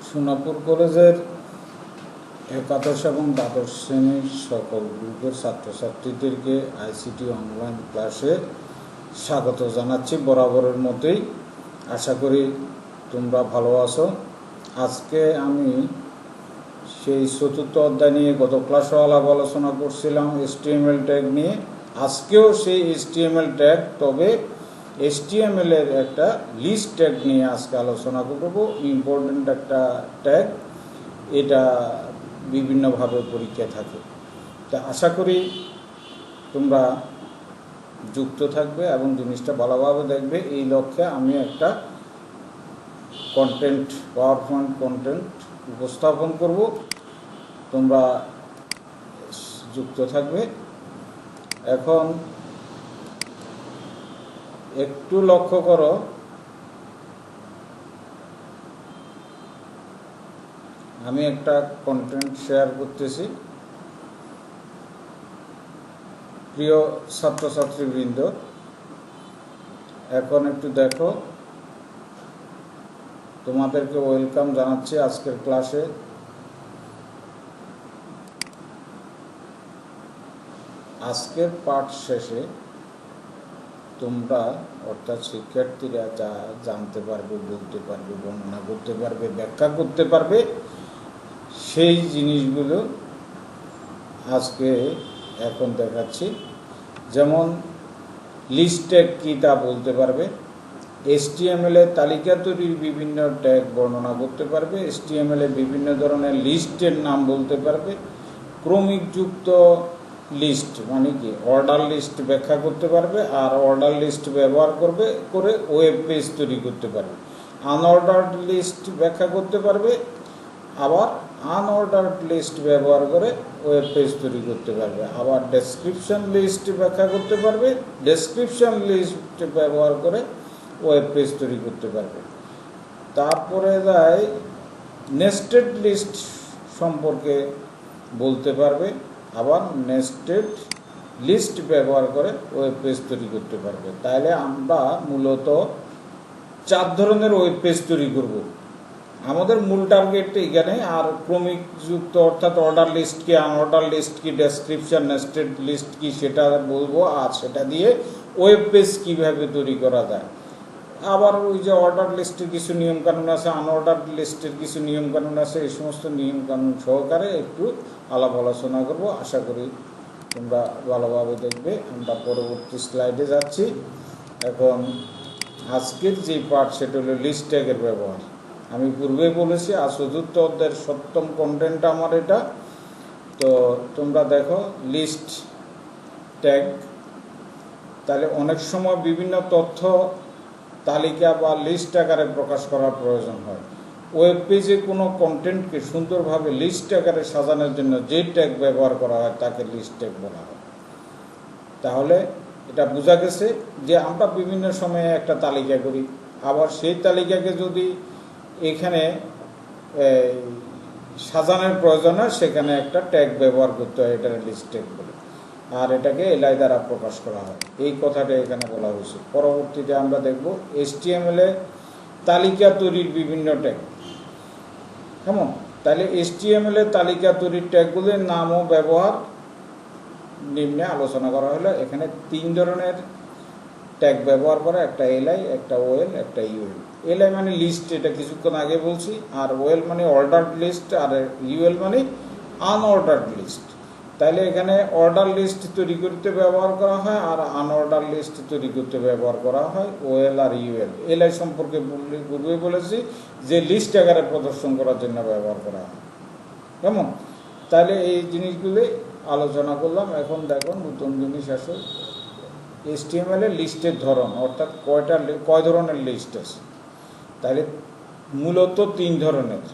সোনাপুর কলেজের একাদশ এবং দ্বাদশ শ্রেণীর সকল গ্রুপের ছাত্রছাত্রীদেরকে আইসিটি অনলাইন ক্লাসে স্বাগত জানাচ্ছি। বরাবরের মতোই আশা করি তোমরা ভালো আছো। আজকে আমি সেই চতুর্থ অধ্যায় নিয়ে গত ক্লাসে আলোচনা করছিলাম HTML ট্যাগ নিয়ে। আজকেও সেই HTML ট্যাগ, তবে HTML এর একটা লিস্ট ট্যাগ নিয়ে আজকে আলোচনা করব। ইম্পর্টেন্ট একটা ট্যাগ, এটা বিভিন্নভাবে পরীক্ষা থাকে। তা আশা করি তোমরা যুক্ত থাকবে এবং জিনিসটা ভালোভাবে দেখবে। এই লক্ষ্যে আমি একটা কন্টেন্ট, পাওয়ার পয়েন্ট কন্টেন্ট উপস্থাপন করব, তোমরা যুক্ত থাকবে। এখন একটু লক্ষ্য করো, আমি একটা কন্টেন্ট শেয়ার করতেছি। প্রিয় ছাত্রছাত্রীবৃন্দ, এখন একটু দেখো, তোমাদেরকে ওয়েলকাম জানাচ্ছি আজকের ক্লাসে। আজকের পাঠ শেষে তোমরা অর্থাৎ শিক্ষার্থীরা যা জানতে পারবে, বলতে পারবে, বর্ণনা করতে পারবে, ব্যাখ্যা করতে পারবে, সেই জিনিসগুলো আজকে এখন দেখাচ্ছি। যেমন লিস্ট ট্যাগ কী তা বলতে পারবে, HTML এর তালিকা তৈরির বিভিন্ন ট্যাগ বর্ণনা করতে পারবে, HTML এর বিভিন্ন ধরনের লিস্টের নাম বলতে পারবে, ক্রমিকযুক্ত লিস্ট মানে কি অর্ডার লিস্ট ব্যাখ্যা করতে পারবে, আর অর্ডার লিস্ট ব্যবহার করে ওয়েব পেজ তৈরি করতে পারবে, আনঅর্ডার্ড লিস্ট ব্যাখ্যা করতে পারবে, আবার আনঅর্ডার্ড লিস্ট ব্যবহার করে ওয়েব পেজ তৈরি করতে পারবে, আবার ডেসক্রিপশন লিস্ট ব্যাখ্যা করতে পারবে, ডেসক্রিপশন লিস্ট ব্যবহার করে ওয়েব পেজ তৈরি করতে পারবে। তারপরে যায় নেস্টেড লিস্ট সম্পর্কে বলতে পারবে, আবার নেস্টেড লিস্ট ব্যবহার করে ওয়েব পেজ তৈরি করতে পারবে। তাহলে আমরা মূলত 4 ধরনের ওয়েব পেজ তৈরি করব। আমাদের মূল টার্গেট এখানে। আর ক্রমিকযুক্ত অর্থাৎ অর্ডার লিস্ট কি, আনঅর্ডার লিস্ট কি, ডেসক্রিপশন নেস্টেড লিস্ট কি সেটা বলবো, আর সেটা দিয়ে ওয়েব পেজ কীভাবে তৈরি করা যায়। আবার ওই যে অর্ডার লিস্টের কিছু নিয়মকানুন আছে, আনঅর্ডার লিস্টের কিছু নিয়মকানুন আছে, এই সমস্ত নিয়মকানুন সহকারে একটু আলাপ আলোচনা করব। আশা করি তোমরা ভালোভাবে দেখবে। আমরা পরবর্তী স্লাইডে যাচ্ছি। এখন আজকের যে পার্ট সেটা হলো লিস্ট ট্যাগের ব্যবহার। আমি পূর্বে বলেছি আর চতুর্থ অধ্যায়ের 7ম কন্টেন্ট আমার এটা। তো তোমরা দেখো লিস্ট ট্যাগ। তাহলে অনেক সময় বিভিন্ন তথ্য তালিকা বা লিস্ট আকারে প্রকাশ করার প্রয়োজন হয়। ওয়েব পেজে কোনো কন্টেন্টকে সুন্দরভাবে লিস্ট আকারে সাজানোর জন্য যে ট্যাগ ব্যবহার করা হয় তাকে লিস্ট ট্যাগ বলা হয়। তাহলে এটা বোঝা গেছে যে আমরা বিভিন্ন সময়ে একটা তালিকা করি, আবার সেই তালিকাকে যদি এখানে সাজানোর প্রয়োজন হয় সেখানে একটা ট্যাগ ব্যবহার করতে হয়, এটা লিস্ট ট্যাগ বলে, আর এটাকে এলআই দ্বারা প্রকাশ করা হয়। এই কথাটা এখানে বলা হয়েছে। পরবর্তীতে আমরা দেখব HTML এ তালিকা তৈরির বিভিন্ন ট্যাগ। কেমন? তাহলে HTML এ তালিকা তৈরির ট্যাগগুলির নাম ও ব্যবহার নিম্নে আলোচনা করা হলো। এখানে 3 ধরনের ট্যাগ ব্যবহার করে, একটা এলআই, একটা ওএল, একটা ইউএল। এলআই মানে লিস্ট, এটা কিছুক্ষণ আগে বলছি, আর ওএল মানে অর্ডার্ড লিস্ট, আর ইউএল মানে আনঅর্ডার্ড লিস্ট। তাহলে এখানে অর্ডার লিস্ট তৈরি করতে ব্যবহার করা হয়, আর আনঅর্ডার লিস্ট তৈরি করতে ব্যবহার করা হয় ওএল আর ইউএল। এলআই সম্পর্কে পূর্বে বলেছি যে লিস্ট আকারে প্রদর্শন করার জন্য ব্যবহার করা হয়। কেমন? তাহলে এই জিনিসগুলি আলোচনা করলাম। এখন দেখো নতুন জিনিস আসে, HTML এর লিস্টের ধরন, অর্থাৎ কয় ধরনের লিস্ট আছে। তাহলে মূলত 3 ধরনের।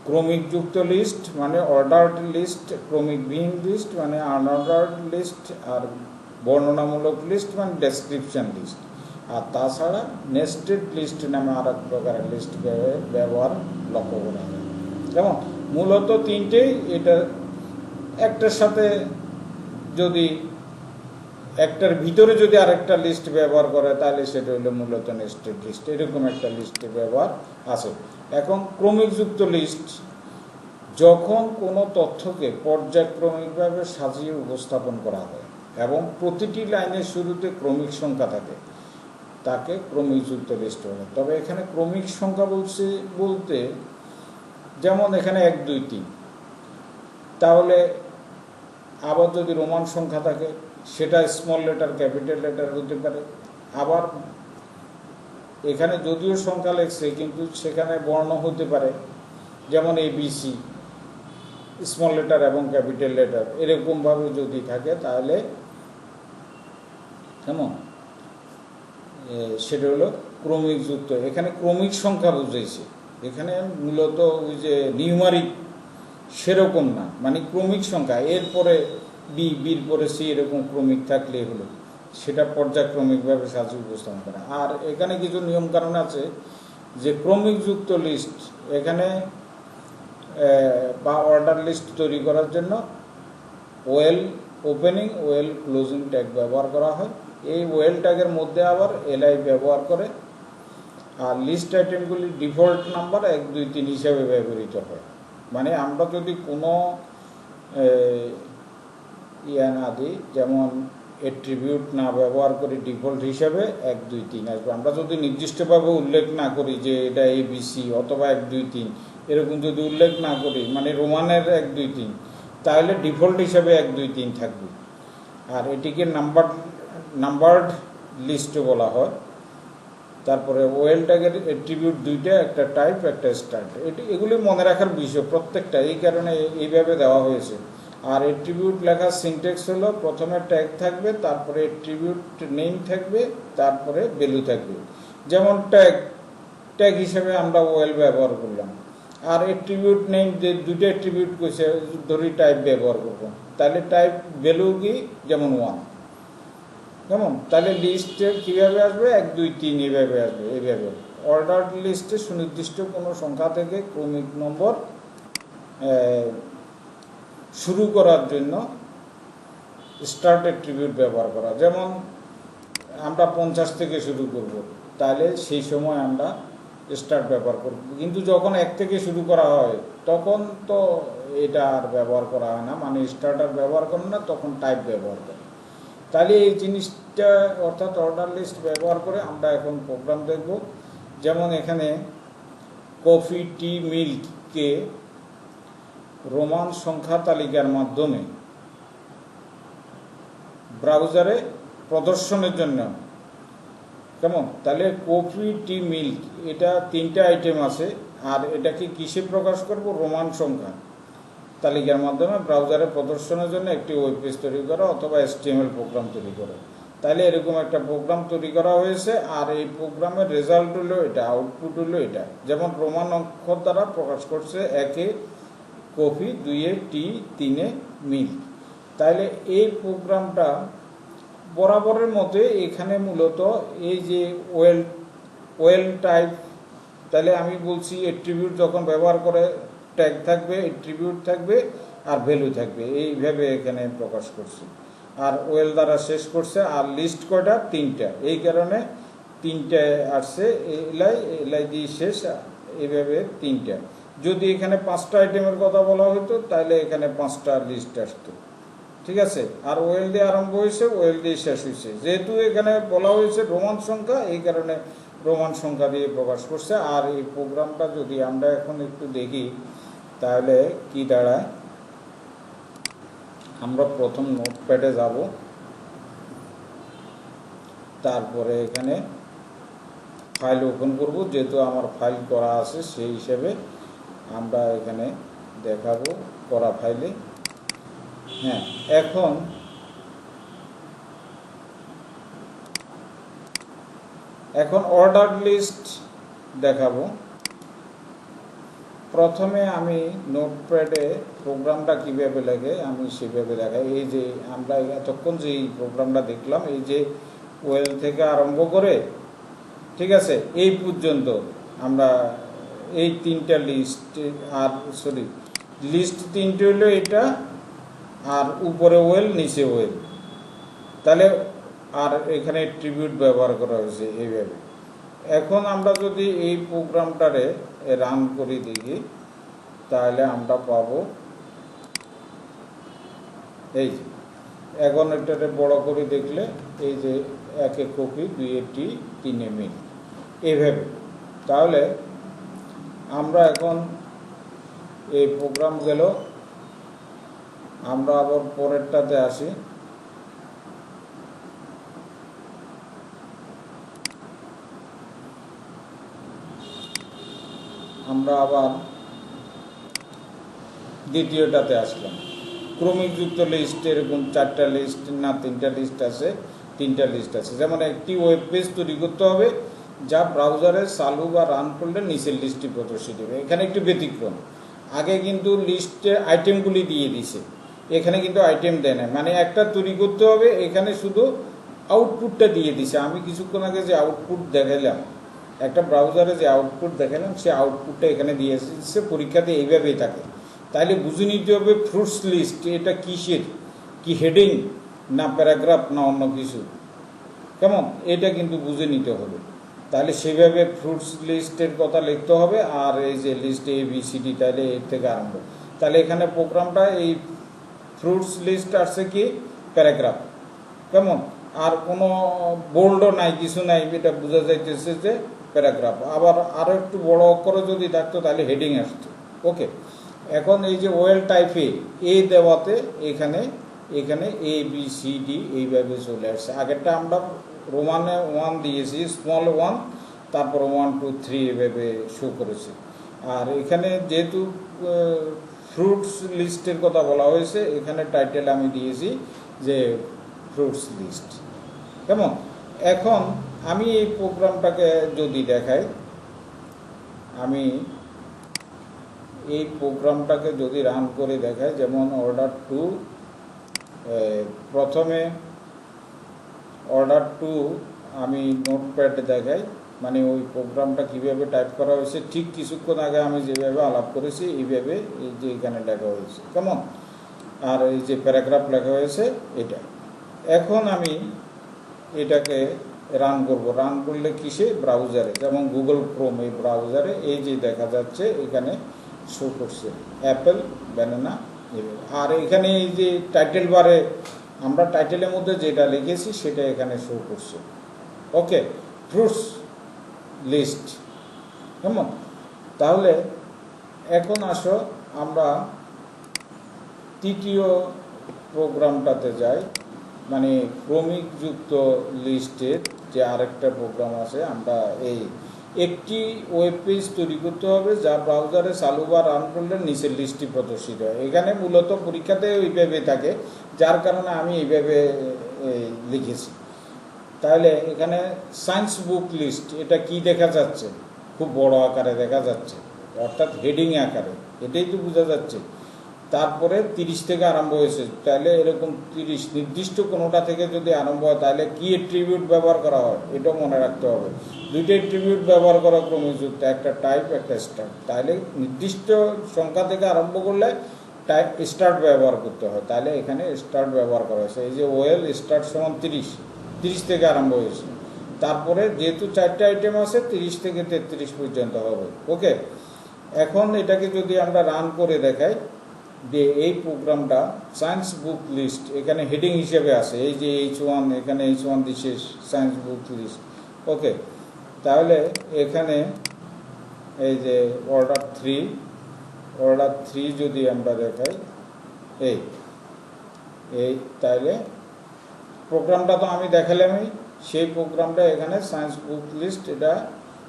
ক্রমিকযুক্ত লিস্ট মানে অর্ডার্ড লিস্ট, ক্রমিকবিহীন লিস্ট মানে আনঅর্ডার্ড লিস্ট, আর বর্ণনামূলক লিস্ট মানে ডেসক্রিপশন লিস্ট। আর তাছাড়া নেস্টেড লিস্ট নামে আর এক প্রকারের লিস্ট ব্যবহার লক্ষ্য করা যায়। যেমন মূলত 3টেই। এটা একটার সাথে যদি একটার ভিতরে যদি আরেকটা লিস্ট ব্যবহার করে তাহলে সেটা হলো মূলত নেস্টেড লিস্ট। এরকম একটা লিস্টের ব্যবহার আছে। এখন ক্রমিকযুক্ত লিস্ট যখন কোনো তথ্যকে পর্যায়ক্রমিকভাবে সাজিয়ে উপস্থাপন করা হয় এবং প্রতিটি লাইনের শুরুতে ক্রমিক সংখ্যা থাকে, তাকে ক্রমিকযুক্ত লিস্ট বলে। তবে এখানে ক্রমিক সংখ্যা বলতে যেমন এখানে 1 2 3, তাহলে আবার যদি রোমান সংখ্যা থাকে সেটা স্মল লেটার ক্যাপিটাল লেটার হতে পারে। আবার এখানে যদিও সংখ্যা লেখছে কিন্তু সেখানে বর্ণ হতে পারে, যেমন ABC স্মল লেটার এবং ক্যাপিটাল লেটার এরকমভাবে যদি থাকে তাহলে কেমন সেটা হলো ক্রমিকযুক্ত। এখানে ক্রমিক সংখ্যা বুঝাইছে, এখানে মূলত ওই যে নিউমারিক সেরকম না, মানে ক্রমিক সংখ্যা, এরপরে বির পরে সি এরকম ক্রমিক থাকলে হলো সেটা পর্যায়ক্রমিকভাবে সাজিয়ে উপস্থাপন করা। আর এখানে কিছু নিয়মকানুন আছে যে ক্রমিকযুক্ত লিস্ট এখানে বা অর্ডার লিস্ট তৈরি করার জন্য well opening well closing tag ব্যবহার করা হয়। এই ওয়েল ট্যাগের মধ্যে আবার এলআই ব্যবহার করে। আর লিস্ট আইটেমগুলির ডিফল্ট নাম্বার 1 2 3 হিসাবে ব্যবহৃত হয়। মানে আমরা যদি কোনো না দিই, যেমন অ্যাট্রিবিউট না ব্যবহার করি ডিফল্ট হিসাবে 1 2 3 আসবে। আমরা যদি নির্দিষ্টভাবে উল্লেখ না করি যে এটা ABC অথবা 1 2 3 এরকম যদি উল্লেখ না করি, মানে রোমানের 1 2 3, তাহলে ডিফল্ট হিসাবে 1 2 3 থাকবে। আর এটিকে নাম্বারড লিস্টও বলা হয়। তারপরে ওয়েল ট্যাগের অ্যাট্রিবিউট দুইটা, একটা টাইপ একটা স্টার্ট, এগুলি মনে রাখার বিষয় প্রত্যেকটা, এই কারণে এইভাবে দেওয়া হয়েছে। আর অ্যাট্রিবিউট লেখার সিনট্যাক্স হলো প্রথমে ট্যাগ থাকবে, তারপরে অ্যাট্রিবিউট নেম থাকবে, তারপরে ভ্যালু থাকবে। যেমন ট্যাগ হিসেবে আমরা ওয়েল ব্যবহার করলাম, আর অ্যাট্রিবিউট নেম যে দুইটা অ্যাট্রিবিউট করছে ধরি টাইপ ব্যবহার করবো, তাহলে টাইপ ভ্যালু কি, যেমন 1, কেমন, তাহলে লিস্টে কীভাবে আসবে 1 2 3 এইভাবে আসবে। এইভাবে অর্ডার লিস্টে সুনির্দিষ্ট কোনো সংখ্যা থেকে ক্রমিক নম্বর শুরু করার জন্য স্টার্ট অ্যাট্রিবিউট ব্যবহার করা। যেমন আমরা 50 থেকে শুরু করব, তাহলে সেই সময় আমরা স্টার্ট ব্যবহার করব। কিন্তু যখন 1 থেকে শুরু করা হয় তখন তো এটা আর ব্যবহার করা হয় না, মানে স্টার্টার ব্যবহার করে না, তখন টাইপ ব্যবহার করে। তাহলে এই জিনিসটা অর্থাৎ অর্ডার লিস্ট ব্যবহার করে আমরা এখন প্রোগ্রাম দেখব। যেমন এখানে কফি টি মিল্ককে রোমান সংখ্যা তালিকার মাধ্যমে ব্রাউজারে প্রদর্শনের জন্য, কেমন, তাহলে কফি টি মিল্ক এটা 3টা আইটেম আছে, আর এটাকে কিসে প্রকাশ করব, রোমান সংখ্যা তালিকার মাধ্যমে ব্রাউজারে প্রদর্শনের জন্য একটি ওয়েব পেজ তৈরি করা অথবা HTML প্রোগ্রাম তৈরি করা। তাহলে এরকম একটা প্রোগ্রাম তৈরি করা হয়েছে, আর এই প্রোগ্রামের রেজাল্ট হলো এটা, আউটপুট হলো এটা। যেমন রোমান অক্ষর দ্বারা প্রকাশ করছে 1 কফি, 2 টি, 3 মিল্ক। তাহলে এই প্রোগ্রামটা বরাবরের মধ্যে এখানে মূলত এই যে ওয়েল টাইপ, তাহলে আমি বলছি অ্যাট্রিবিউট যখন ব্যবহার করে ট্যাগ থাকবে, অ্যাট্রিবিউট থাকবে, আর ভ্যালু থাকবে, এইভাবে এখানে প্রকাশ করছি। আর ওয়েল দ্বারা শেষ করছে। আর লিস্ট কয়টা, 3টা, এই কারণে 3টা আসছে, এলাই দিয়ে শেষ, এইভাবে 3টা। যদি এখানে 5টা আইটেমের কথা বলা হতো তাহলে এখানে 5টা লিস্ট আসতো, ঠিক আছে। আর ওয়েল দিয়ে আরম্ভ হয়েছে, ওয়েল দিয়ে শেষ হয়েছে। যেহেতু এখানে বলা হয়েছে রোমান সংখ্যা, এই কারণে রোমান সংখ্যা দিয়ে প্রকাশ করছে। আর এই প্রোগ্রামটা যদি আমরা এখন একটু দেখি তাহলে কি দাঁড়ায়, আমরা প্রথম নোটপ্যাডে যাব, তারপরে এখানে ফাইল ওপেন করব, যেহেতু আমার ফাইল করা আছে সেই হিসেবে আমরা এখানে দেখাবো করা ফাইলে। হ্যাঁ, এখন অর্ডার লিস্ট দেখাবো। প্রথমে আমি নোটপ্যাডে প্রোগ্রামটা কীভাবে লাগে আমি সেভাবে দেখাই। এই যে আমরা এতক্ষণ যে এই প্রোগ্রামটা দেখলাম, এই যে ওয়েল থেকে আরম্ভ করে, ঠিক আছে, এই পর্যন্ত আমরা এই 3টা লিস্ট, আর লিস্ট 3টে হলো এটা, আর উপরে ওয়েল নিচে ওয়েল, তাহলে আর এখানে ট্রিবিউট ব্যবহার করা হয়েছে এইভাবে। এখন আমরা যদি এই প্রোগ্রামটারে রান করি দেখি, তাহলে আমরা পাবো এই যে, এখন এটারে বড় করে দেখলে এই যে 1 কপি 2 টি 3 মিল এইভাবে। তাহলে আমরা এখন এই প্রোগ্রাম গেল, আমরা আবার পরেরটাতে আসি। আমরা আবার দ্বিতীয়টাতে আসলাম, ক্রমিক যুক্ত লিস্ট। এরকম 4টা লিস্ট না 3টা লিস্ট আছে, 3টা লিস্ট আছে। যেমন একটি ওয়েব পেজ তৈরি করতে হবে যা ব্রাউজারে চালু বা রান করলে নিচের লিস্টটি প্রদর্শিত হবে। এখানে একটি ব্যতিক্রম, আগে কিন্তু লিস্টে আইটেমগুলি দিয়ে দিছে, এখানে কিন্তু আইটেম দেয় না। মানে একটা তৈরি করতে হবে, এখানে শুধু আউটপুটটা দিয়ে দিছে। আমি কিছুক্ষণ আগে যে আউটপুট দেখালাম, একটা ব্রাউজারে যে আউটপুট দেখালাম, সে আউটপুটটা এখানে দিয়ে দিচ্ছে। পরীক্ষাতে এইভাবেই থাকে। তাইলে বুঝে নিতে হবে ফ্রুটস লিস্ট এটা কিসের, কি হেডিং না প্যারাগ্রাফ না অন্য কিছু, কেমন, এটা কিন্তু বুঝে নিতে হবে। তাহলে সেভাবে ফ্রুটস লিস্টের কথা লিখতে হবে। আর এই যে লিস্ট ABCD, তাহলে এর থেকে আরম্ভ। তাহলে এখানে প্রোগ্রামটা এই ফ্রুটস লিস্ট আসছে কি প্যারাগ্রাফ, কেমন, আর কোনো বোল্ডও নাই, কিছু নাই, এটা বোঝা যাইতেছে যে প্যারাগ্রাফ। আবার আরও একটু বড় অক্ষরে যদি থাকতো তাহলে হেডিং আসতো। ওকে, এখন এই যে ওয়েল টাইপে এ দেওয়াতে এখানে এখানে ABCD এইভাবে চলে আসছে। আগেরটা আমরা রোমানে 1 দিয়েছি, স্মল 1, তারপর 1 2 3 এভাবে শো করেছে। আর এখানে যেহেতু ফ্রুটস লিস্টের কথা বলা হয়েছে, এখানে টাইটেল আমি দিয়েছি যে ফ্রুটস লিস্ট, কেমন। এখন আমি এই প্রোগ্রামটাকে যদি দেখাই, আমি এই প্রোগ্রামটাকে যদি রান করে দেখাই, যেমন অর্ডার টু, প্রথমে অর্ডার টু আমি নোটপ্যাড দেখাই, মানে ওই প্রোগ্রামটা কীভাবে টাইপ করা হয়েছে ঠিক কিছুক্ষণ আগে আমি যেভাবে আলাপ করেছি এইভাবে এই যে এখানে লেখা হয়েছে, কেমন। আর এই যে প্যারাগ্রাফ লেখা হয়েছে এটা। এখন আমি এটাকে রান করব। রান করলে কিসে, ব্রাউজারে, যেমন গুগল ক্রোম, এই ব্রাউজারে এই যে দেখা যাচ্ছে এখানে শো করছে অ্যাপেল ব্যানানা। আর এখানে এই যে টাইটেল বারে আমরা টাইটেলের মধ্যে যেটা লিখেছি সেটা এখানে শো করছে। ওকে, ফ্রুটস লিস্ট, কেমন। তাহলে এখন আসো আমরা তৃতীয় প্রোগ্রামটাতে যাই, মানে ক্রমিক যুক্ত লিস্টের যে আরেকটা প্রোগ্রাম আছে। আমরা এই একটি ওয়েব পেজ তৈরি করতে হবে যা ব্রাউজারে চালু বা রান করলে নিচের লিস্টটি প্রদর্শিত হয়। এখানে মূলত পরীক্ষাতে ওইভাবে থাকে, যার কারণে আমি এইভাবে লিখেছি। তাহলে এখানে সায়েন্স বুক লিস্ট, এটা কি দেখা যাচ্ছে, খুব বড় আকারে দেখা যাচ্ছে, অর্থাৎ হেডিং আকারে, এটাই তো বোঝা যাচ্ছে। তারপরে 30 থেকে আরম্ভ হয়েছে, তাহলে এরকম 30 নির্দিষ্ট কোনোটা থেকে যদি আরম্ভ হয় তাহলে কি অ্যাট্রিবিউট ব্যবহার করা হয় এটাও মনে রাখতে হবে। দুইটা অ্যাট্রিবিউট ব্যবহার করা ক্রমযুক্ত, একটা টাইপ একটা স্টার্ট। তাহলে নির্দিষ্ট সংখ্যা থেকে আরম্ভ করলে টাইপ স্টার্ট ব্যবহার করতে হয়, তাহলে এখানে স্টার্ট ব্যবহার করা হয়েছে। এই যে ওয়েল স্টার্ট সমান 30 থেকে আরম্ভ হয়েছে। তারপরে যেহেতু 4টে আইটেম আছে 30 থেকে 33 পর্যন্ত হবে। ওকে, এখন এটাকে যদি আমরা রান করে দেখাই যে এই প্রোগ্রামটা সায়েন্স বুক লিস্ট এখানে হেডিং হিসেবে আছে, এই যে H1, এখানে H1 দিচ্ছে সায়েন্স বুক লিস্ট। ওকে, তাহলে এখানে এই যে অর্ডার 3 যদি আমরা দেখাই এই তাহলে প্রোগ্রামটা তো আমি দেখালামই, সেই প্রোগ্রামটা এখানে সায়েন্স বুক লিস্ট এটা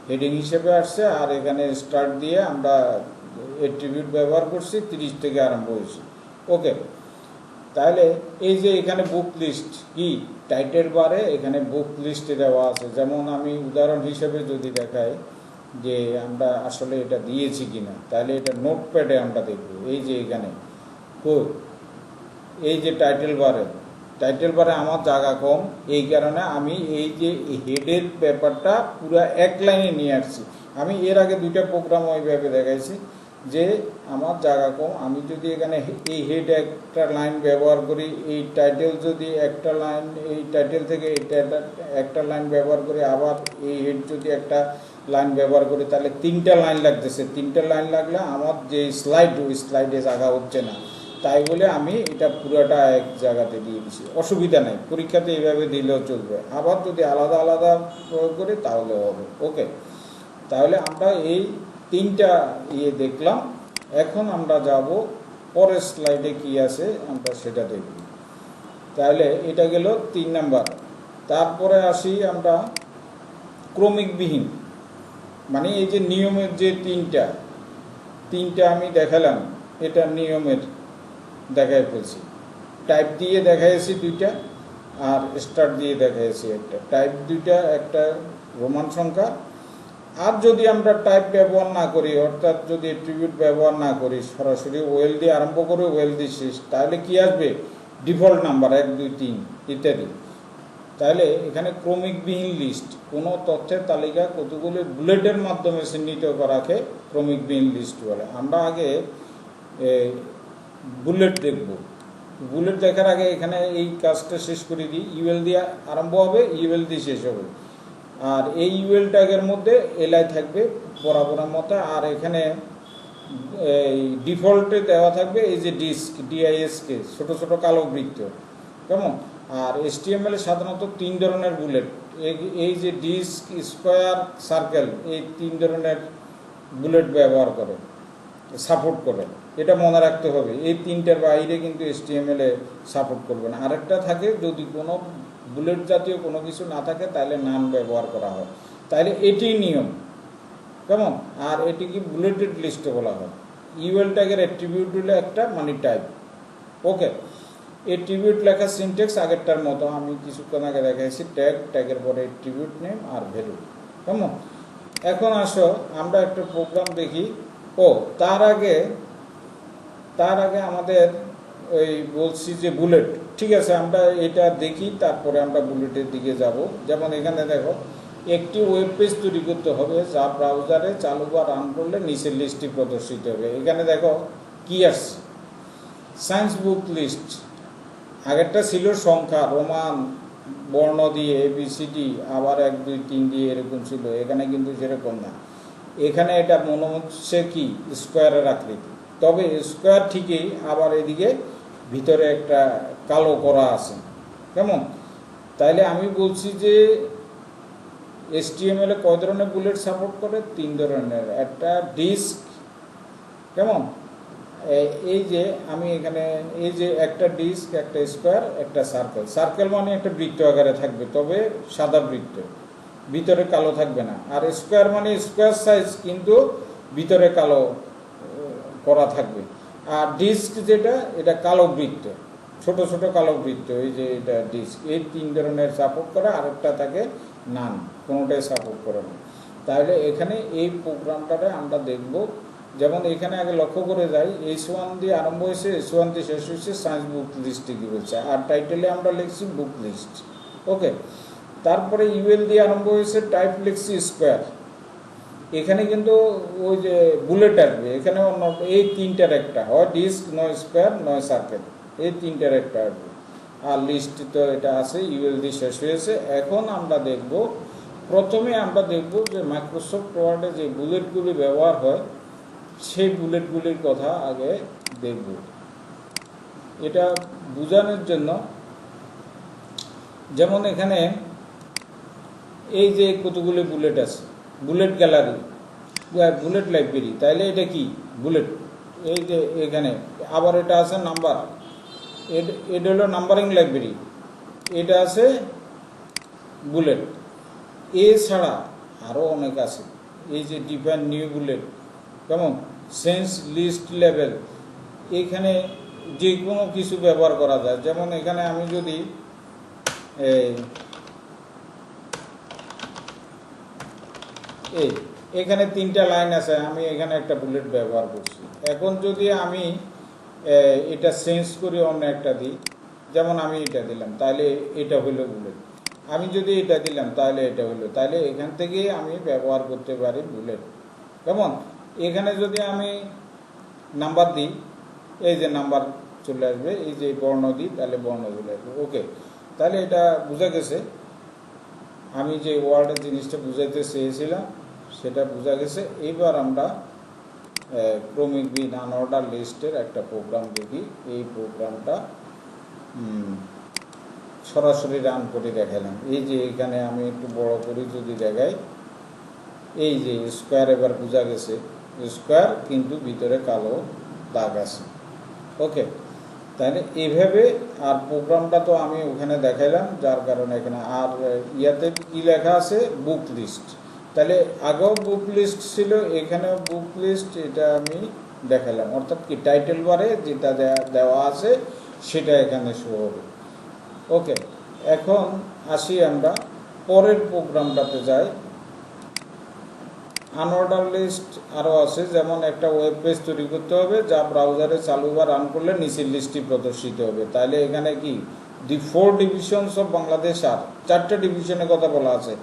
হেডিং হিসেবে আসছে। আর এখানে স্টার্ট দিয়ে আমরা অ্যাট্রিবিউট ব্যবহার করছি, 30 থেকে আরম্ভ হয়েছে। ওকে, তাহলে এই যে এখানে বুক লিস্ট কি টাইটেল বারে এখানে বুক লিস্টে দেওয়া আছে। যেমন আমি উদাহরণ হিসেবে যদি দেখাই যে আমরা আসলে এটা দিয়েছি কিনা, তাহলে এটা নোটপ্যাডে আমরা দেখব। এই যে এখানে এই যে টাইটেল বারে আমার জায়গা কম, এই কারণে আমি এই যে হেডের ব্যাপারটা পুরো এক লাইনে নিয়ে আসছি। আমি এর আগে 2টা প্রোগ্রাম ওইভাবে দেখাইছি, যে আমার জায়গা কম, আমি যদি এখানে এই হেড একটা লাইন ব্যবহার করি, এই টাইটেল যদি একটা লাইন, এই টাইটেল থেকে এটা একটা লাইন ব্যবহার করি, আবার এই হেড যদি একটা লাইন ব্যবহার করি, তাহলে 3টা লাইন লাগতেছে। 3টা লাইন লাগলে আমার যে স্লাইড, ওই স্লাইডে জায়গা হচ্ছে না, তাই বলে আমি এটা পুরোটা এক জায়গাতে দিয়ে দিছি। অসুবিধা নাই, পরীক্ষাতে এইভাবে দিলেও চলবে। আবার যদি আলাদা আলাদা প্রয়োগ করি তাহলে হবে। ওকে, তাহলে আমরা এই 3টা দেখলাম। এখন আমরা যাব পরের স্লাইডে কি আছে আমরা সেটা দেখব। তাহলে এটা গেল 3 নাম্বার। তারপরে আসি আমরা ক্রমিকবিহীন, মানে এই যে নিয়মের যে তিনটা আমি দেখালাম, এটা নিয়মের দেখাই ফেলছি। টাইপ দিয়ে দেখাইছি 2টা, আর স্টার দিয়ে দেখাইছি একটা। টাইপ 2টা, একটা রোমান সংখ্যা। আর যদি আমরা টাইপ ব্যবহার না করি, অর্থাৎ যদি অ্যাট্রিবিউট ব্যবহার না করি, সরাসরি ওয়েল দিয়ে আরম্ভ করে ওয়েল দিয়ে শেষ, তাহলে কি আসবে? ডিফল্ট নাম্বার 1 2 3 ইত্যাদি। তাহলে এখানে ক্রমিকবিহীন লিস্ট, কোনো তথ্যের তালিকা কতগুলি বুলেটের মাধ্যমে চিহ্নিত করাকে ক্রমিকবিহীন লিস্ট বলে। আমরা আগে বুলেট দেখব। বুলেট দেখার আগে এখানে এই কাজটা শেষ করে দিই। ইউএল দিয়ে আরম্ভ হবে, ইউএল দিয়ে শেষ হবে। আর এই ইউএল ট্যাগের মধ্যে এলআই থাকবে বরাবরের মতো। আর এখানে এই ডিফল্টে দেওয়া থাকবে এই যে ডিস্ক, ডিআইএসকে, ছোট ছোট কালো বৃত্ত, কেমন। আর এসটিএমএল এ সাধারণত 3 ধরনের বুলেট, এই যে ডিস্ক, স্কোয়ার, সার্কেল, এই 3 ধরনের বুলেট ব্যবহার করে, সাপোর্ট করে। এটা মনে রাখতে হবে। এই 3টার বাইরে কিন্তু এসটিএমএল এ সাপোর্ট করবে না। আরেকটা থাকে, যদি কোনো বুলেট জাতীয় কোনো কিছু না থাকে তাহলে নান ব্যবহার করা হয়। তাহলে এটি নিয়ম, কেমন। আর এটি কি বুলেটেড লিস্টে বলা হয়। ইউএল ট্যাগের অ্যাট্রিবিউট হলো একটা, মানে টাইপ। ওকে, অ্যাট্রিবিউট লেখার সিনট্যাক্স আগেরটার মতো, আমি কিছুক্ষণ আগে দেখাইছি। ট্যাগের পরে অ্যাট্রিবিউট নেম আর ভ্যালু, কেমন। এখন আসো আমরা একটা প্রোগ্রাম দেখি। তার আগে আমাদের ওই বলছি যে বুলেট, ঠিক আছে, আমরা এটা দেখি, তারপরে আমরা বুলেটের দিকে যাব। যেমন এখানে দেখো, একটি ওয়েব পেজ তৈরি করতে হবে যা ব্রাউজারে চালু বা রান করলে নিচের লিস্টটি প্রদর্শিত হবে। এখানে দেখো কি আসছে, সায়েন্স বুক লিস্ট। আগেরটা ছিল সংখ্যা, রোমান বর্ণ দিয়ে ABCD, আবার 1 2 3 দিয়ে এরকম ছিল। এখানে কিন্তু সেরকম না। এখানে এটা মনে হচ্ছে কি স্কোয়ারের আকৃতি, তবে স্কোয়ার ঠিকই, আবার এদিকে ভিতরে একটা কালো করা আছে, কেমন। তাইলে আমি বলছি যে এসটিএমএল এ কয় ধরনের বুলেট সাপোর্ট করে? 3 ধরনের। একটা ডিস্ক, কেমন। এই যে আমি এখানে এই যে একটা ডিস্ক, একটা স্কোয়ার, একটা সার্কেল। সার্কেল মানে একটা বৃত্ত আকারে থাকবে, তবে সাদা বৃত্ত, ভিতরে কালো থাকবে না। আর স্কোয়ার মানে স্কোয়ার সাইজ, কিন্তু ভিতরে কালো করা থাকবে। আর ডিস্ক যেটা, এটা কালো বৃত্ত, ছোট ছোট কালো বৃত্ত, এই যে এটা ডিস্ক। এই 3 ধরনের সাপোর্ট করে। আরেকটা থাকে নান, কোনোটাই সাপোর্ট করে না। তাহলে এখানে এই প্রোগ্রামটাতে আমরা দেখব। যেমন এখানে আগে লক্ষ্য করে যাই, S1 দিয়ে আরম্ভ হয়েছে, S1 দিয়ে শেষ হয়েছে, সায়েন্স বুক লিস্টে কি বলছে। আর টাইটেলে আমরা লিখছি বুক লিস্ট। ওকে, তারপরে ইউএল দিয়ে আরম্ভ হয়েছে, টাইপ লিখছি স্কোয়ার। এখানে কিন্তু ওই যে বুলেট আসবে, এখানে অন্য এই 3টার একটা, হয় ডিস্ক, নয় স্কোয়ার, নয় সার্কেল, এই 3টার একটা আসবে। আর লিস্ট তো এটা আছে, ইউএল দিয়ে শেষ হয়েছে। এখন আমরা দেখব, প্রথমে আমরা দেখব যে মাইক্রোসফট ওয়ার্ডে যে বুলেটগুলি ব্যবহার হয়, সেই বুলেটগুলির কথা আগে দেখব। এটা বোঝানোর জন্য, যেমন এখানে এই যে কতগুলি বুলেট আছে, বুলেট গ্যালারি, বুলেট লাইব্রেরি। তাইলে এটা কি বুলেট, এই যে এখানে আবার এটা আছে নাম্বার, এটা হলো নাম্বারিং লাইব্রেরি, এটা আছে বুলেট। এছাড়া আরও অনেক আছে, এই যে ডিফাইন নিউ বুলেট, কেমন, সেন্স, লিস্ট, লেভেল। এখানে যে কোনো কিছু ব্যবহার করা যায়। যেমন এখানে আমি যদি এখানে 3টা লাইন আছে, আমি এখানে একটা বুলেট ব্যবহার করছি। এখন যদি আমি এটা চেঞ্জ করি, অন্য একটা দিই, যেমন আমি এটা দিলাম, তাহলে এটা হলো বুলেট। আমি যদি এটা দিলাম, তাহলে এটা হলো। তাহলে এখান থেকেই আমি ব্যবহার করতে পারি বুলেট, কেমন। এখানে যদি আমি নাম্বার দিই, এই যে নাম্বার চলে আসবে, এই যে বর্ণ দিই তাহলে বর্ণ চলে আসবে। ওকে, তাহলে এটা বোঝা গেছে, আমি যে ওয়ার্ডের জিনিসটা বুঝাইতে চেয়েছিলাম সেটা বোঝা গেছে। এইবার আমরা ক্রমিক বিন আনঅর্ডার লিস্টের একটা প্রোগ্রাম দেখি। এই প্রোগ্রামটা সরাসরি রান করে দেখালাম। এই যে এখানে আমি একটু বড় করে যদি দেখাই, এই যে স্কোয়ার এবার বোঝা গেছে, স্কোয়ার কিন্তু ভিতরে কালো দাগ আছে। ওকে, তাহলে এইভাবে, আর প্রোগ্রামটা তো আমি ওখানে দেখাইলাম, যার কারণে এখানে আর ইয়াতে কি লেখা আছে, বুক লিস্ট। তাহলে আগেও বুক লিস্ট ছিল, এখানেও বুক লিস্ট, এটা আমি দেখালাম। অর্থাৎ কি টাইটেল বারে যেটা দেওয়া আছে সেটা এখানে শো হবে। ওকে, এখন আসি আমরা পরের প্রোগ্রামটাতে যাই। আনঅর্ডার লিস্ট আরও আছে, যেমন একটা ওয়েব পেজ তৈরি করতে হবে যা ব্রাউজারে চালু বা রান করলে নিচের লিস্টটি প্রদর্শিত হবে। তাহলে এখানে কি দি 4 ডিভিশনস অফ বাংলাদেশ, আর 4টে ডিভিশনের কথা বলা আছে।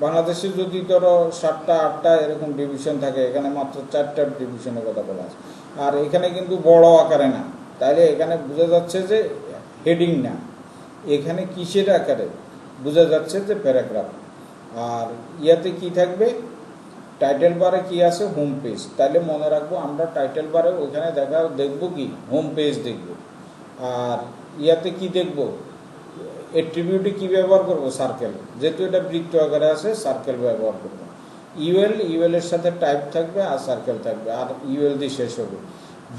বাংলাদেশে যদি ধরো 7টা 8টা এরকম ডিভিশন থাকে, এখানে মাত্র 4টা ডিভিশনের কথা বলা আছে। আর এখানে কিন্তু বড় আকারে না, তাইলে এখানে বোঝা যাচ্ছে যে হেডিং না, এখানে কিসের আকারে বোঝা যাচ্ছে যে প্যারাগ্রাফ। আর ইয়াতে কি থাকবে, টাইটেল বারে কি আছে, হোম পেজ। তাহলে মনে রাখবো আমরা টাইটেল বারে ওখানে দেখব কি, হোম পেজ দেখব। আর ইয়াতে কি দেখব, অ্যাট্রিবিউটে কি ব্যবহার করব, সার্কেল। যেহেতু এটা বৃত্ত আকারে আছে, সার্কেল ব্যবহার করব। ইউএল এর সাথে টাইপ থাকবে আর সার্কেল থাকবে, আর ইউএল দিয়ে শেষ হবে।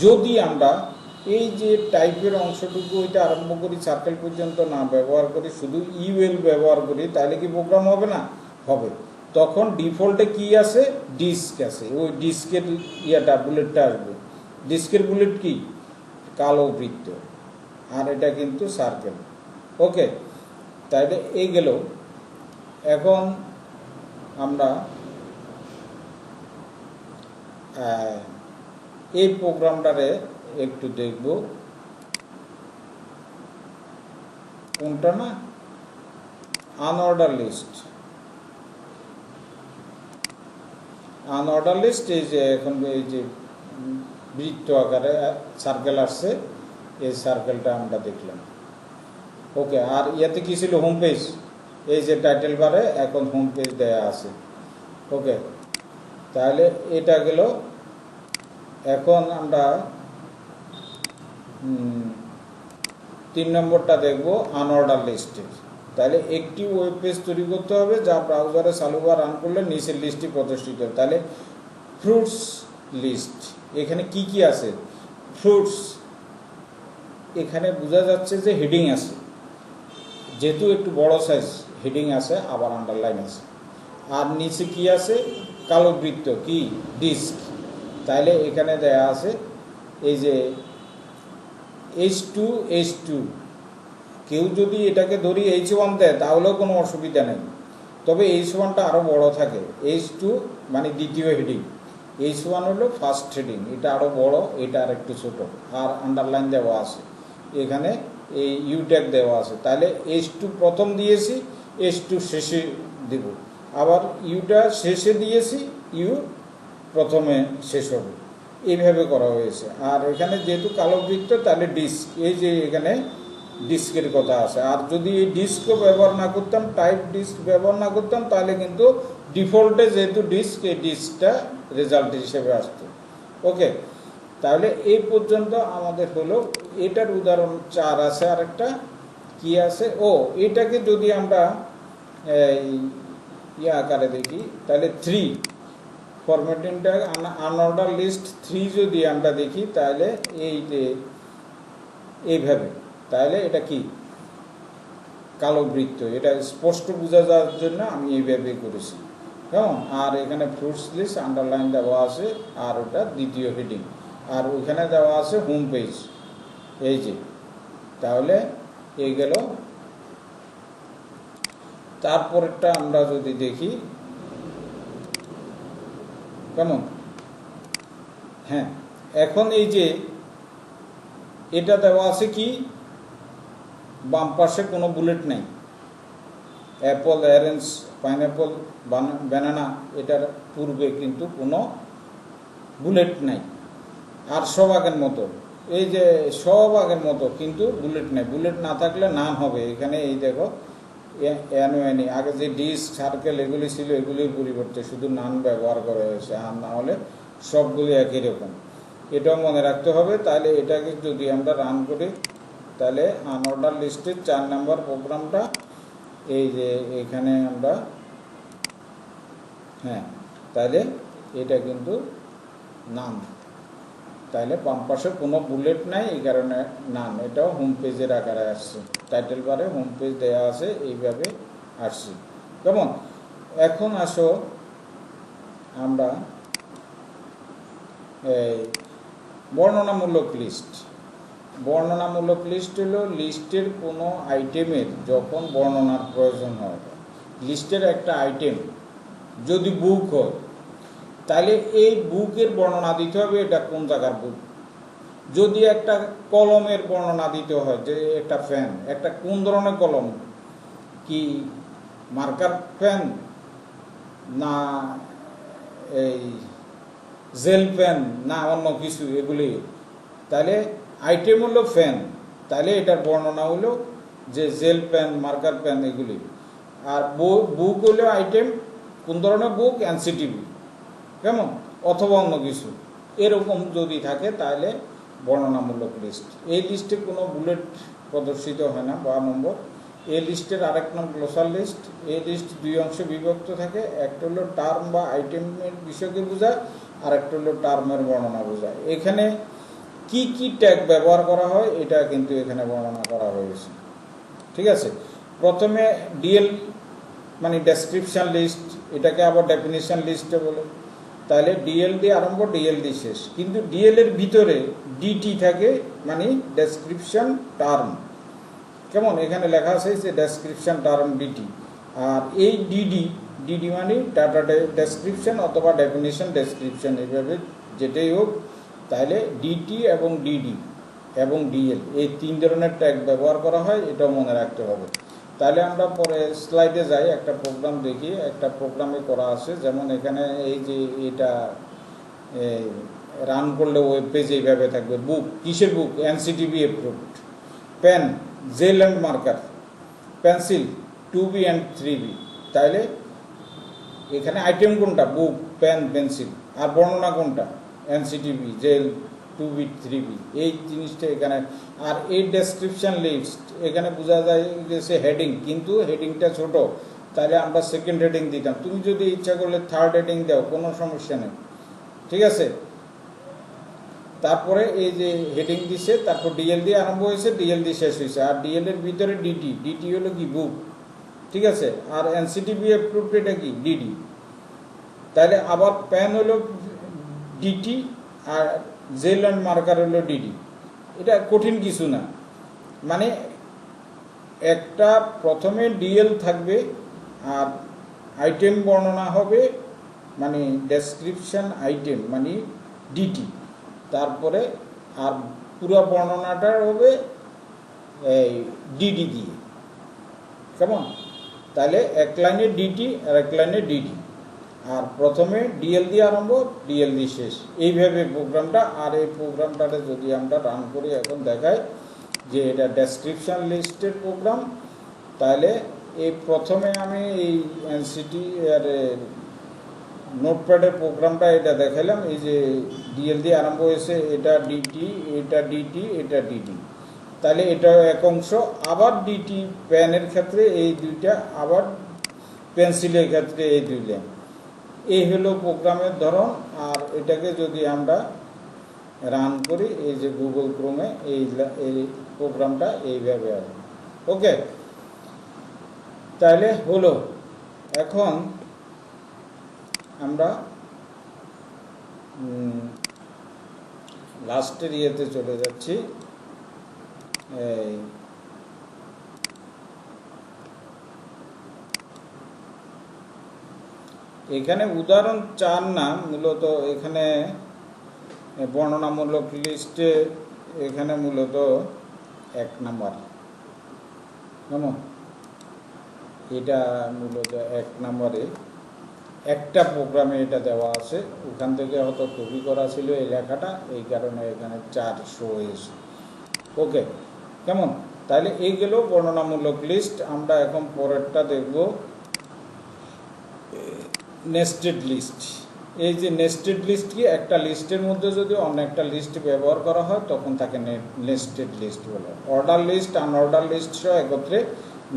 যদি আমরা এই যে টাইপের অংশটুকু ওইটা আরম্ভ করি, সার্কেল পর্যন্ত না ব্যবহার করি, শুধু ইউএল ব্যবহার করি, তাহলে কি প্রোগ্রাম হবে না? হবে। তখন ডিফল্টে কি আছে, ডিস্ক আছে, ওই ডিস্কের ইয়াটা বুলেটটা আসবে। ডিস্কের বুলেট কি, কালো বৃত্ত, আর এটা কিন্তু সার্কেল। ওকে, তাইলে এই গেল। এখন আমরা এই প্রোগ্রামটারে একটু দেখব, কোনটা না, আনঅর্ডার লিস্ট। আনঅর্ডার লিস্ট, এই যে এখন এই যে বৃত্ত আকারে সার্কেল আসছে, এই সার্কেলটা আমরা দেখলাম। ওকে, আর ইয়াতে কি ছিল, হোম পেজ। এই যে টাইটেল বারে এখন হোম পেজ দেয়া আছে। ওকে, তাহলে এটা গেল। এখন আমরা 3 নম্বরটা দেখব, আনঅর্ডার লিস্টের। তাহলে একটি ওয়েব পেজ তৈরি করতে হবে যা ব্রাউজারে চালু বা রান করলে নিচের লিস্টটি প্রদর্শিত হবে। তাহলে ফ্রুটস লিস্ট, এখানে কি কি আছে, ফ্রুটস, এখানে বোঝা যাচ্ছে যে হেডিং আছে, যেহেতু একটু বড় সাইজ হেডিং আছে, আবার আন্ডারলাইন আছে। আর নিচে কি আছে, কালো বৃত্ত, কি, ডিস্ক। তাহলে এখানে দেয়া আছে এই যে H2, কেউ যদি এটাকে ধরি H1 দেয় তাহলেও কোনো অসুবিধা নেই, তবে H1টা আরও বড় থাকে। H2 মানে দ্বিতীয় হেডিং, H1 হলো ফার্স্ট হেডিং, এটা আরও বড়, এটা আর একটু ছোটো। আর আন্ডারলাইন দেওয়া আছে, এখানে এই ইউ ট্যাগ দেওয়া আছে। তাহলে H2 প্রথম দিয়েছি, H2 শেষে দেব, আবার ইউটা শেষে দিয়েছি, ইউ প্রথমে শেষ হবে, এইভাবে করা হয়েছে। আর এখানে যেহেতু কালো বৃত্ত, তাহলে ডিস্ক, এই যে এখানে ডিস্কের কথা আছে। আর যদি এই ডিস্কও ব্যবহার না করতাম, টাইপ ডিস্ক ব্যবহার না করতাম, তাহলে কিন্তু ডিফল্টে যেহেতু ডিস্ক, এই ডিস্কটা রেজাল্ট হিসেবে আসতো। ওকে, তাহলে এই পর্যন্ত আমাদের হলো। এটার উদাহরণ 4 আছে, আর একটা কি আছে, ও এটাকে যদি আমরা ইয়ে আকারে দেখি, তাহলে 3 ফরম্যাটিংটা, আনঅর্ডার লিস্ট 3 যদি আমরা দেখি, তাহলে এই যে এইভাবে, তাহলে এটা কি, কালো বৃত্ত, এটা স্পষ্ট বোঝা যাওয়ার জন্য আমি এইভাবে করেছি। কেমন, আর এখানে ফ্রুটস লিস্ট আন্ডারলাইন দেওয়া আছে, আর ওটা দ্বিতীয় হেডিং, আর ওইখানে দেওয়া আছে হোম পেজ, এই যে। তাহলে এই গেল। তারপরেরটা আমরা যদি দেখি, কেমন, হ্যাঁ, এখন এই যে এটা দেওয়া আছে কি, বাম পাশে কোনো বুলেট নেই, অ্যাপল, অরেঞ্জ, পাইনঅ্যাপল, ব্যানানা, এটার পূর্বে কিন্তু কোনো বুলেট নাই। আর সব আগের মতো, এই যে সব আগের মতো, কিন্তু বুলেট নেই। বুলেট না থাকলে নান হবে। এখানে এই দেখো এনওএনই, আগে যে ডিস্ক সার্কেল এগুলি ছিল এগুলির পরিবর্তে শুধু নান ব্যবহার করা হয়েছে, আর না হলে সবগুলি একই রকম। এটাও মনে রাখতে হবে। তাহলে এটাকে যদি আমরা রান করি, তাহলে আনঅর্ডার লিস্টের 4 নম্বর প্রোগ্রামটা এই যে এখানে আমরা, হ্যাঁ, তাহলে এটা কিন্তু নান। তাহলে বাম পাশে কোনো বুলেট নাই, এই কারণে নান। এটাও হোম পেজের আকারে আসছে, টাইটেল বারে হোম পেজ দেওয়া আছে, এইভাবে আসছে। কেমন? এখন আসো আমরা এই বর্ণনামূলক লিস্ট। বর্ণনামূলক লিস্ট হলো লিস্টের কোনো আইটেমের যখন বর্ণনার প্রয়োজন হয়, লিস্টের একটা আইটেম যদি বুক হয়, তাহলে এই বুকের বর্ণনা দিতে হবে এটা কোন জায়গার বুক। যদি একটা কলমের বর্ণনা দিতে হয়, যে একটা ফ্যান, একটা কোন ধরনের কলম, কি মার্কার পেন না এই জেল পেন না অন্য কিছু এগুলি, তাহলে আইটেম হলো ফ্যান, তাহলে এটার বর্ণনা হলো যে জেল পেন, মার্কার পেন এগুলি। আর বুক হলো আইটেম, কোন ধরনের বুক, এনসিটিভি, কেমন, অথবা অন্য কিছু, এরকম যদি থাকে তাহলে বর্ণনামূলক লিস্ট। এই লিস্টে কোনো বুলেট প্রদর্শিত হয় না, বা নম্বর। এই লিস্টের আরেক নাম গ্লোসাল লিস্ট। এই লিস্ট দুই অংশে বিভক্ত থাকে, একটা হলো টার্ম বা আইটেমের বিষয়কে বোঝায়, আর একটা হলো টার্মের বর্ণনা বোঝায়। এখানে কি কি ট্যাগ ব্যবহার করা হয় এটা কিন্তু এখানে বর্ণনা করা হয়েছে। ঠিক আছে, প্রথমে ডিএল মানে ডেসক্রিপশন লিস্ট, এটাকে আবার ডেফিনিশন লিস্টে বলে। তাহলে ডিএল দিয়ে আরম্ভ, ডিএল দিয়ে শেষ, কিন্তু ডিএল এর ভিতরে ডিটি থাকে, মানে ডেসক্রিপশন টার্ম। কেমন, এখানে লেখা আছে যে ডেসক্রিপশন টার্ম ডিটি। আর এই ডিডি মানে ডাটা ডেসক্রিপশন অথবা ডেফিনিশন ডেসক্রিপশন, এইভাবে যেটাই হোক। তাহলে ডিটি এবং ডিডি এবং ডিএল এই 3 ধরনের ট্যাগ ব্যবহার করা হয়, এটাও মনে রাখতে হবে। তাহলে আমরা পরে স্লাইডে যাই, একটা প্রোগ্রাম দেখি। একটা প্রোগ্রামে করা আছে, যেমন এখানে এই যে এটা রান করলে ওয়েব পেজ এইভাবে থাকবে। বুক, কিসের book? NCTB approved. Pen, gel and marker. Pencil, 2B and 3B। তাহলে এখানে আইটেম কোনটা? বুক, পেন, পেন্সিল। আর বর্ণনা কোনটা? এনসিটিভি, জেল, 2B, 3B, এই জিনিসটা এখানে। আর এই ডেসক্রিপশন লিস্ট, এখানে বোঝা যায় গেছে হেডিং, কিন্তু হেডিংটা ছোট, তাহলে আমরা সেকেন্ড হেডিং দিতাম। তুমি যদি ইচ্ছা করলে থার্ড হেডিং দাও, কোনো সমস্যা নেই। ঠিক আছে, তারপরে এই যে হেডিং দিছে, তারপর ডিএল দিয়ে আরম্ভ হয়েছে, ডিএল দিয়ে শেষ হয়েছে। আর ডিএল এর ভিতরে ডিটি হলো কি? বুক। ঠিক আছে, আর এনসিটিভি অ্যাপ্রুভড এটা কি? ডিডি। তাহলে আবার পেন হলো ডিটি, আর জেল অ্যান্ড মার্কার হলো ডিডি। এটা কঠিন কিছু না, মানে একটা প্রথমে ডিএল থাকবে, আর আইটেম বর্ণনা হবে মানে ডেসক্রিপশন আইটেম মানে ডিটি। তারপরে আর পুরো বর্ণনাটা হবে এই ডিডি দিয়ে। কেমন? তাহলে এক লাইনে ডিটি আর এক লাইনে ডিডি, আর প্রথমে ডিএল দিয়ে আরম্ভ, ডিএল দিয়ে শেষ, এইভাবে প্রোগ্রামটা। আর এই প্রোগ্রামটাতে যদি আমরা রান করি, এখন দেখায় যে এটা ডেসক্রিপশন লিস্টের প্রোগ্রাম। তাহলে এই প্রথমে আমি এই এনসিটি আর নোটপ্যাডের প্রোগ্রামটা এটা দেখালাম। এই যে ডিএল দিয়ে আরম্ভ হয়েছে, এটা ডিটি, এটা ডিটি, এটা ডিডি। তাহলে এটা এক অংশ। আবার ডিটি পেনের ক্ষেত্রে এই দুইটা, আবার পেন্সিলের ক্ষেত্রে এই দুই লাইন। এই হলো প্রোগ্রামের ধরন। আর এটাকে যদি আমরা রান করি, এই যে গুগল ক্রোমে, এই প্রোগ্রামটা এইভাবে আসবে। ওকে, তাহলে হলো। এখন আমরা লাস্টের ইয়েতে চলে যাচ্ছি। এখানে উদাহরণ 4 না, মূলত এখানে বর্ণনামূলক লিস্টে এখানে মূলত 1 নাম্বার। কেমন? এটা মূলত 1 নাম্বারে একটা প্রোগ্রামে এটা দেওয়া আছে, ওখান থেকে হয়তো কপি করা ছিল এই লেখাটা, এই কারণে এখানে 4 শো হয়েছে। ওকে, কেমন? তাহলে এই গেল বর্ণনামূলক লিস্ট। আমরা এখন পরেরটা দেখব, নেস্টেড লিস্ট। এই যে নেস্টেড লিস্ট কি, একটা লিস্টের মধ্যে যদি অনেকটা লিস্ট ব্যবহার করা হয় তখন তাকে নেস্টেড লিস্ট বলে। অর্ডার লিস্ট, আনঅর্ডার লিস্ট সহ একত্রে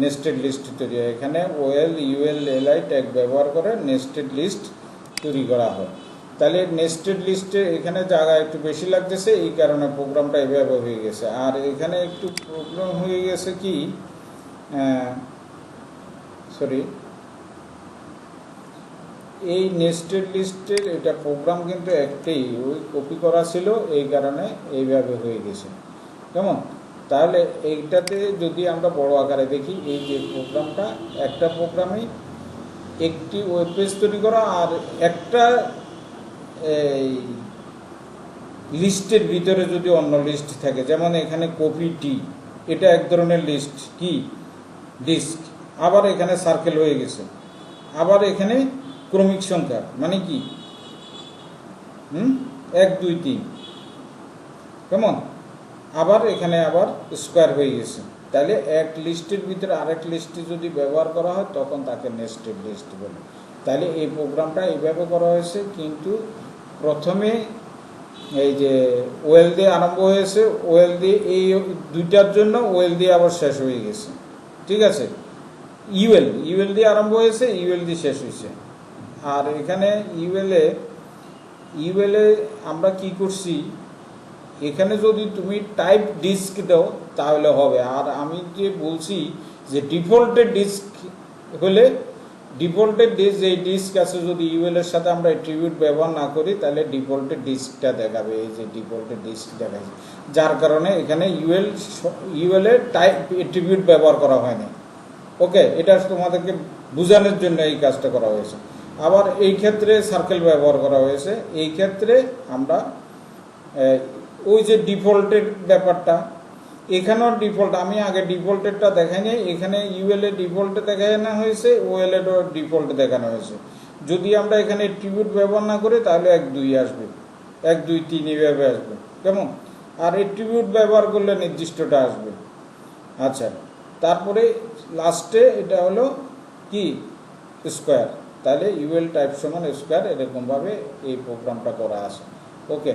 নেস্টেড লিস্ট তৈরি হয়। এখানে ওএল ইউএল এলআই ট্যাগ ব্যবহার করে নেস্টেড লিস্ট তৈরি করা হয়। তাহলে নেস্টেড লিস্টে এখানে জায়গা একটু বেশি লাগতেছে, এই কারণে প্রোগ্রামটা এভাবে হয়ে গেছে। আর এখানে একটু প্রবলেম হয়ে গেছে কি, সরি, এই নেস্টেড লিস্টের এটা প্রোগ্রাম কিন্তু একটাই, ওই কপি করা ছিল, এই কারণে এইভাবে হয়ে গেছে। কেমন? তাহলে এইটাতে যদি আমরা বড় আকারে দেখি, এই যে প্রোগ্রামটা, একটা প্রোগ্রামে একটি ওয়েব পেজ তৈরি করা আর একটা এই লিস্টের ভিতরে যদি অন্য লিস্ট থাকে, যেমন এখানে কপি টি, এটা এক ধরনের লিস্ট, কি ডিস্ক, আবার এখানে সার্কেল হয়ে গেছে, আবার এখানে ক্রমিক সংখ্যা মানে কি 1 2 3, কেমন? আবার এখানে আবার স্কোয়ার হয়ে গেছে। তাহলে এক লিস্টের ভিতরে আরেক লিস্টে যদি ব্যবহার করা হয় তখন তাকে নেস্টেড লিস্ট বলে। তাহলে এই প্রোগ্রামটা এইভাবে করা হয়েছে, কিন্তু প্রথমে এই যে ওয়েল দিয়ে আরম্ভ হয়েছে, ওয়েল দিয়ে এই দুইটার জন্য ওয়েল দিয়ে আবার শেষ হয়ে গেছে, ঠিক আছে? ইউএল দিয়ে আরম্ভ হয়েছে, ইউএল দিয়ে শেষ হয়েছে। আর এখানে ইউএলে আমরা কি করছি, এখানে যদি তুমি টাইপ ডিস্ক দাও তাহলে হবে। আর আমি যে বলছি যে ডিফল্টের ডিস্ক হলে, ডিফল্টের ডিস্ক, এই ডিস্ক আছে, যদি ইউএল এর সাথে আমরা অ্যাট্রিবিউট ব্যবহার না করি তাহলে ডিফল্টের ডিস্কটা দেখাবে, এই যে ডিফল্টের ডিস্ক দেখাচ্ছে, যার কারণে এখানে ইউএল এর টাইপ অ্যাট্রিবিউট ব্যবহার করা হয়নি। ওকে, এটা তোমাদেরকে বোঝানোর জন্য এই কাজটা করা হয়েছে। আবার এই ক্ষেত্রে সার্কেল ব্যবহার করা হয়েছে, এই ক্ষেত্রে আমরা ওই যে ডিফল্টের ব্যাপারটা, এখানেও ডিফল্ট, আমি আগে ডিফল্টেরটা দেখাই নাই, এখানে ইউএল এ ডিফল্টে দেখানো হয়েছে, ওএল এরও ডিফল্ট দেখানো হয়েছে। যদি আমরা এখানে অ্যাট্রিবিউট ব্যবহার না করি তাহলে 1 2 আসবে, 1 2 3 এইভাবে আসবে, কেমন? আর অ্যাট্রিবিউট ব্যবহার করলে নির্দিষ্টটা আসবে। আচ্ছা, তারপরে লাস্টে এটা হলো কি স্কোয়ার, তাহলে ইউএল টাইপ সমান স্কোয়ার, এরকমভাবে এই প্রোগ্রামটা করা আছে। ওকে,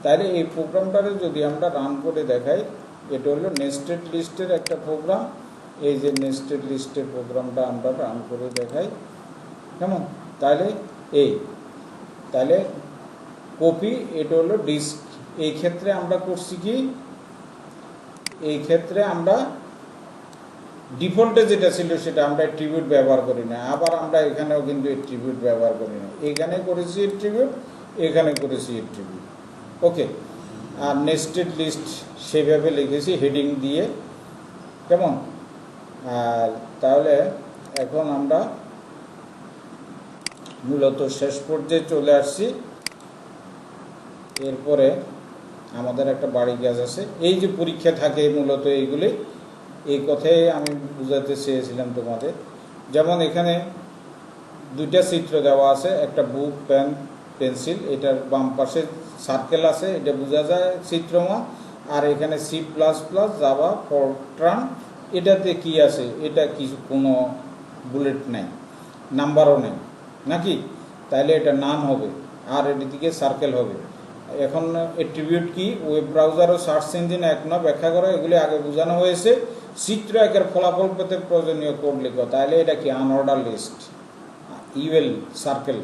তাহলে এই প্রোগ্রামটারে যদি আমরা রান করে দেখাই, এটা হলো নেস্টেড লিস্টের একটা প্রোগ্রাম। এই যে নেস্টেড লিস্টের প্রোগ্রামটা আমরা রান করে দেখাই, কেমন? তাহলে তাহলে কপি, এটা হলো ডিস্ক। এই ক্ষেত্রে আমরা করছি কি, এই ক্ষেত্রে আমরা ডিফল্টে যেটা ছিল সেটা আমরা অ্যাট্রিবিউট ব্যবহার করি না, আবার আমরা এখানেও কিন্তু অ্যাট্রিবিউট ব্যবহার করি না, এখানে করেছি অ্যাট্রিবিউট, এখানে করেছি অ্যাট্রিবিউট। ওকে, আর নেস্টেড লিস্ট সেভাবে লিখেছি হেডিং দিয়ে, কেমন? আর তাহলে এখন আমরা মূলত শেষ পর্যায়ে চলে আসছি। এরপরে আমাদের একটা বাড়ি কাজ আছে, এই যে পরীক্ষা থাকে মূলত এইগুলি, এই কথাই আমি বুঝাতে চেয়েছিলাম তোমাদের। যেমন এখানে দুইটা চিত্র দেওয়া আছে, একটা বুক, পেন, পেন্সিল, এটার বাম পাশে সার্কেল আছে, এটা বোঝা যায় চিত্রমা। আর এখানে C++, জাভা, ফরট্রান, এটাতে কি আছে, এটা কিছু কোনো বুলেট নেই, নাম্বারও নেই নাকি, তাহলে এটা নান হবে, আর এদিকে সার্কেল হবে। এখন অ্যাট্রিবিউট কি, ওয়েব ব্রাউজার ও সার্চ ইঞ্জিন এক নয় ব্যাখ্যা করো, এগুলি আগে বোঝানো হয়েছে। চিত্র একের ফলাফল পেতে প্রয়োজনীয় কোড লিখো, তাহলে এটা কি unorder list, U L circle,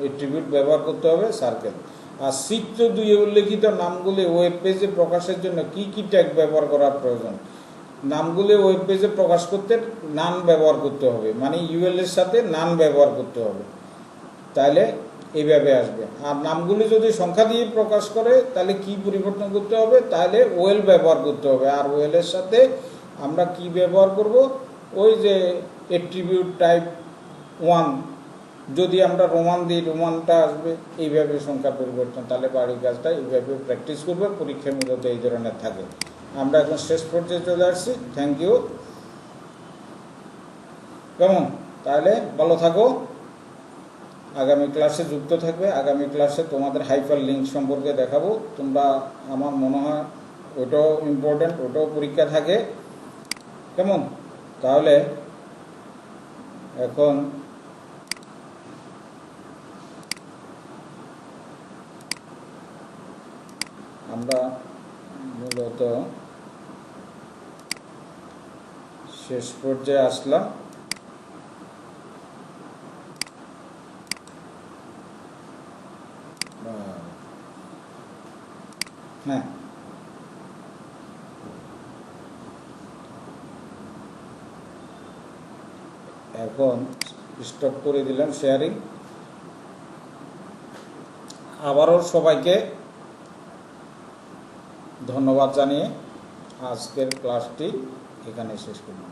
attribute ব্যবহার করতে হবে সার্কেল। আর চিত্র 2 উল্লেখিত নামগুলি ওয়েব পেজে প্রকাশের জন্য কি কি ট্যাগ ব্যবহার করার প্রয়োজন, নামগুলি ওয়েব পেজে প্রকাশ করতে নান ব্যবহার করতে হবে, মানে ইউএল এর সাথে নান ব্যবহার করতে হবে, তাহলে এইভাবে আসবে। আর নামগুলি যদি সংখ্যা দিয়ে প্রকাশ করে তাহলে কি পরিবর্তন করতে হবে, তাহলে ওয়েল ব্যবহার করতে হবে। আর ওয়েলের সাথে আমরা কি ব্যবহার করব, ওই যে অ্যাট্রিবিউট টাইপ 1, যদি আমরা রোমান দিই রোমানটা আসবে, এইভাবে সংখ্যা পরিবর্তন। তাহলে বাড়ির কাজটা এইভাবে প্র্যাকটিস করবে, পরীক্ষা মূলত এই ধরনের থাকে। আমরা এখন শেষ পর্যায়ে চলে আসছি, থ্যাংক ইউ, কেমন? তাহলে ভালো থাকো। আগামী ক্লাসে যুক্ত থাকবে। আগামী ক্লাসে তোমাদের হাইপার লিঙ্ক সম্পর্কে দেখাবো। তোমরা, আমার মনে হয় ওটাও ইম্পর্টেন্ট, ওটাও পরীক্ষা থাকে। কেমন? তাহলে এখন আমরা মূলত শেষ পর্যায়ে আসলাম। হ্যাঁ, এখন স্টপ করে দিলাম শেয়ারিং। আবারও সবাইকে ধন্যবাদ জানিয়ে আজকের ক্লাসটি এখানে শেষ করলাম।